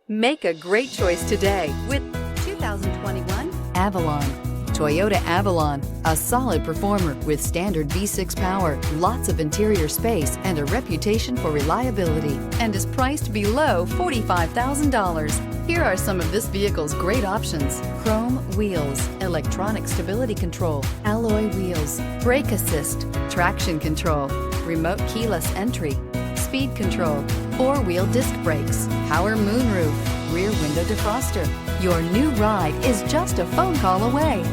Make a great choice today with 2021 Avalon. Toyota Avalon, a solid performer with standard V6 power, lots of interior space, and a reputation for reliability, and is priced below $45,000. Here are some of this vehicle's great options: chrome wheels, electronic stability control, alloy wheels, brake assist, traction control, remote keyless entry, speed control, four-wheel disc brakes, power moonroof, rear window defroster. Your new ride is just a phone call away.